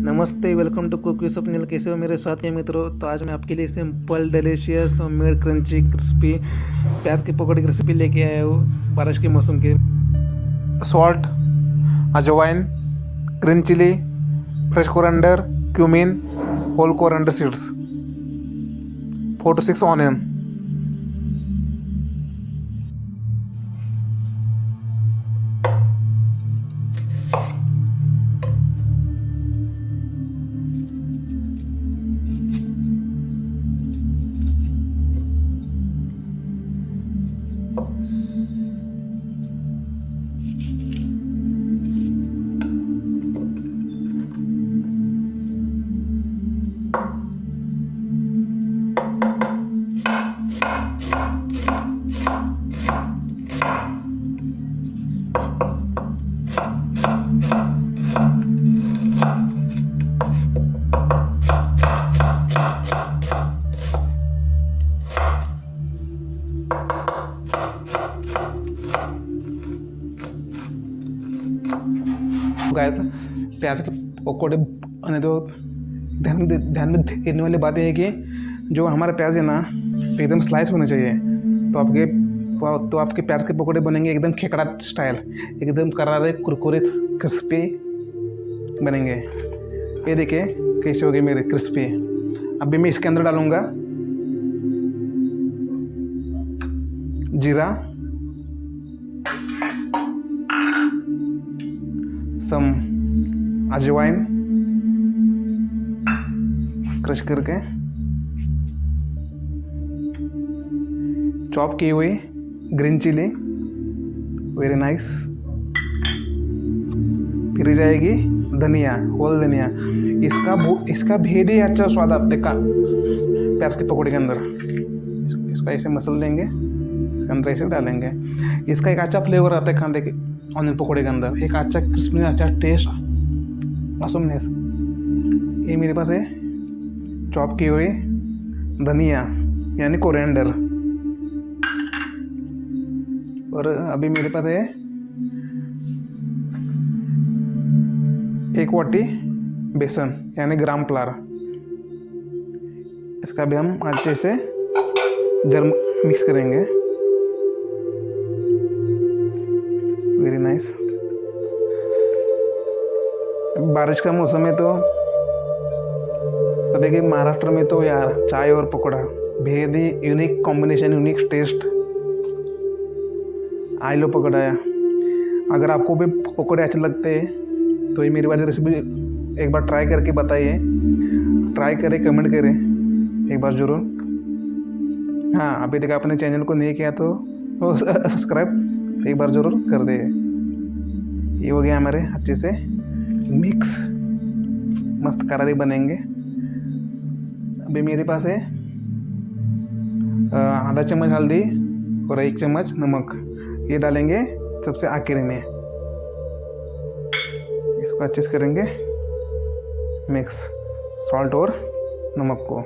नमस्ते, welcome to cook with Swapnil. कैसे हो मेरे साथ के मित्रों? तो आज मैं आपके लिए simple delicious made crunchy crispy प्याज की पकौड़ी की रेसिपी लेके आया हूँ बारिश के मौसम के। Salt, ajwain, green chilli, fresh coriander, cumin, whole coriander seeds, 4 to 6 onion. Guys, प्याज के पकौड़े बने तो ध्यान में देने वाली बात यह है कि जो हमारा प्याज है ना एकदम स्लाइस होना चाहिए। तो आपके प्याज के पकौड़े बनेंगे एकदम खेकड़ा स्टाइल, एकदम करारे कुरकुरे क्रिस्पी बनेंगे। ये देखिए कैसे हो गए मेरे क्रिस्पी। अभी मैं इसके अंदर डालूंगा जीरा, सम अजवाइन क्रश करके, चॉप की हुई ग्रीन चिली, वेरी नाइस। फिर जाएगी धनिया, होल धनिया। इसका भेद ही अच्छा स्वाद आप देखा प्याज के पकौड़े के अंदर। इसको ऐसे मसल देंगे, इसके अंदर ऐसे डालेंगे। इसका एक अच्छा फ्लेवर आता है खाने के ऑनियन पकौड़े के अंदर, एक अच्छा क्रिस्पी, अच्छा टेस्ट, मासूमनेस। ये मेरे पास है चॉप की हुई धनिया यानी कोरिएंडर, और अभी मेरे पास है 1 वाटी बेसन यानी ग्राम फ्लावर। इसका भी हम अच्छे से गर्म मिक्स करेंगे। Very nice. बारिश का मौसम है तो सभी के महाराष्ट्र में तो यार चाय और पकौड़ा बेहद ही यूनिक कॉम्बिनेशन, यूनिक टेस्ट। आई लो पकौड़ा। अगर आपको भी पकौड़े अच्छे लगते हैं तो ये मेरी वाली रेसिपी एक बार ट्राई करके बताइए। ट्राई करें, कमेंट करें एक बार ज़रूर। हाँ, अभी तक आपने चैनल को नहीं किया तो सब्सक्राइब एक बार ज़रूर कर दे। ये हो गया हमारे अच्छे से मिक्स, मस्त करारी बनेंगे। अभी मेरे पास है आधा चम्मच हल्दी और 1 चम्मच नमक। ये डालेंगे सबसे आखिर में। इसको अच्छे से करेंगे मिक्स, सॉल्ट और नमक को।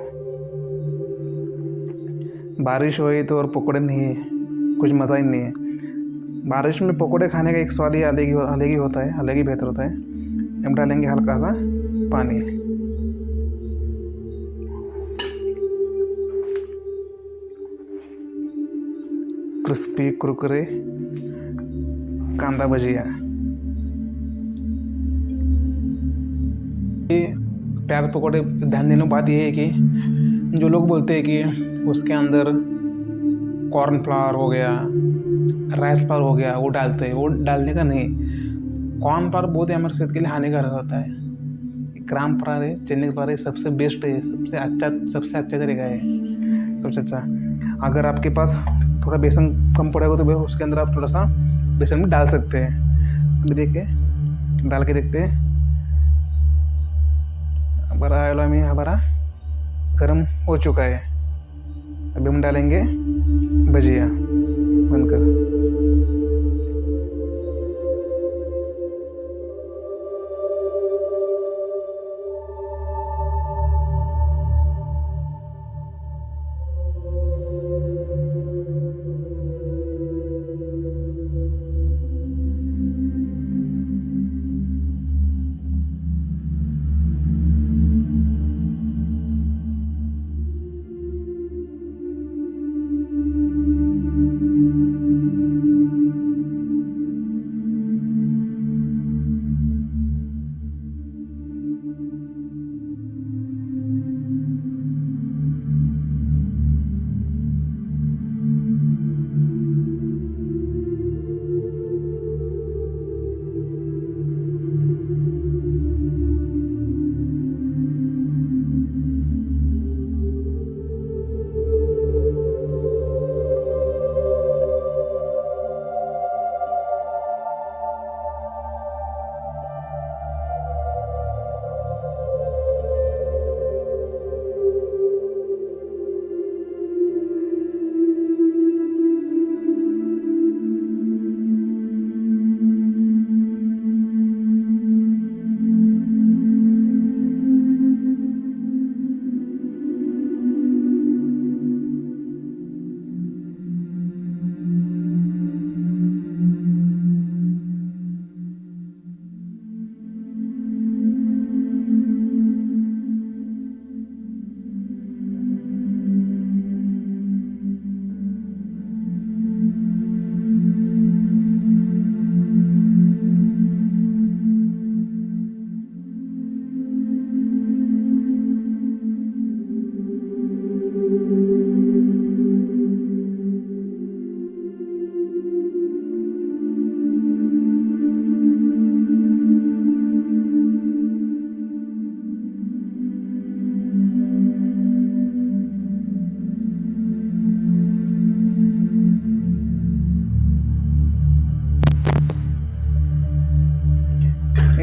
बारिश हुई तो और पकौड़े नहीं है, कुछ मज़ा ही नहीं है। बारिश में पकौड़े खाने का एक स्वाद ही अलग ही होता है, अलग ही बेहतर होता है। हम डालेंगे हल्का सा पानी। क्रिस्पी कुरकुरे कांदा भजिया। प्याज पकौड़े ध्यान देने की बात यह है कि जो लोग बोलते हैं कि उसके अंदर कॉर्न फ्लावर हो गया, राइस फ्लावर हो गया, वो डालते हैं, वो डालने का नहीं। कॉर्न फ्लावर बहुत ही हमारे सेहत के लिए हानिकारक होता है। ग्राम फ्लावर है, चने फ्लावर है, सबसे बेस्ट है, सबसे अच्छा तरीका है, सबसे अच्छा। अगर आपके पास थोड़ा बेसन कम पड़ेगा तो उसके अंदर आप थोड़ा सा बेसन भी डाल सकते हैं। अभी देखिए डाल के देखते हैं। हमारा में हमारा गर्म हो चुका है। अभी हम डालेंगे भजिया बनकर।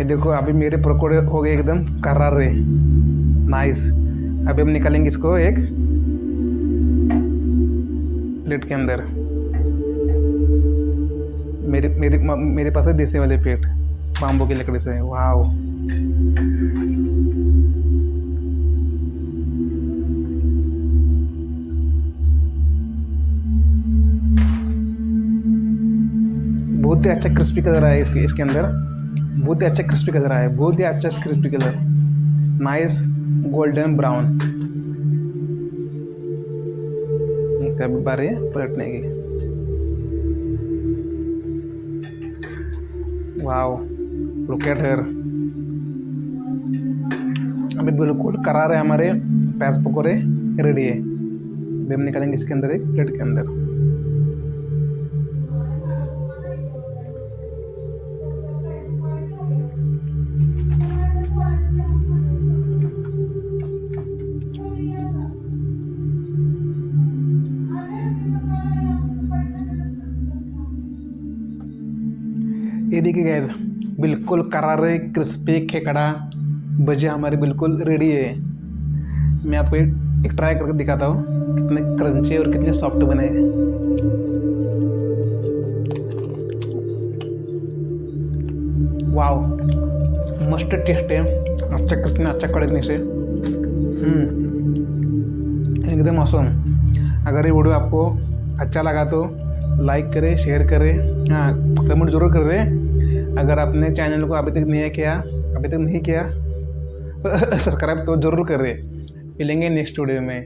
देखो अभी मेरे पकोड़े हो गए एकदम करारे, नाइस। अभी हम निकालेंगे इसको एक प्लेट के अंदर। मेरे पास है देसी वाले प्लेट, बाम्बू की लकड़ी से। वाओ, बहुत ही अच्छा क्रिस्पी कलर आया है इसके अंदर, बहुत ही अच्छा क्रिस्पी कलर आया है, बहुत ही अच्छा crispy colour, nice golden brown. कभी बारी है पलटने की। Wow, look at here. अभी बिल्कुल करार है, हमारे प्याज पकौड़े रेडी है। अभी हम निकालेंगे इसके अंदर एक प्लेट के अंदर। ये देखिए गाइस, बिल्कुल करारे क्रिस्पी खेकड़ा भजिया हमारी बिल्कुल रेडी है। मैं आपको एक ट्राई करके दिखाता हूँ कितने क्रंची और कितने सॉफ्ट बने हैं। वाओ, मस्त टेस्ट है, अच्छा कितना अच्छा कड़कने से, एकदम ऑसम। अगर ये वीडियो आपको अच्छा लगा तो लाइक करें, शेयर करें, हाँ कमेंट जरूर करें। अगर आपने चैनल को अभी तक नहीं किया सब्सक्राइब तो जरूर करें। मिलेंगे नेक्स्ट वीडियो में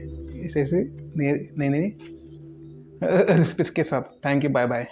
ऐसे नई रेसिपीज के साथ। Thank you, bye bye.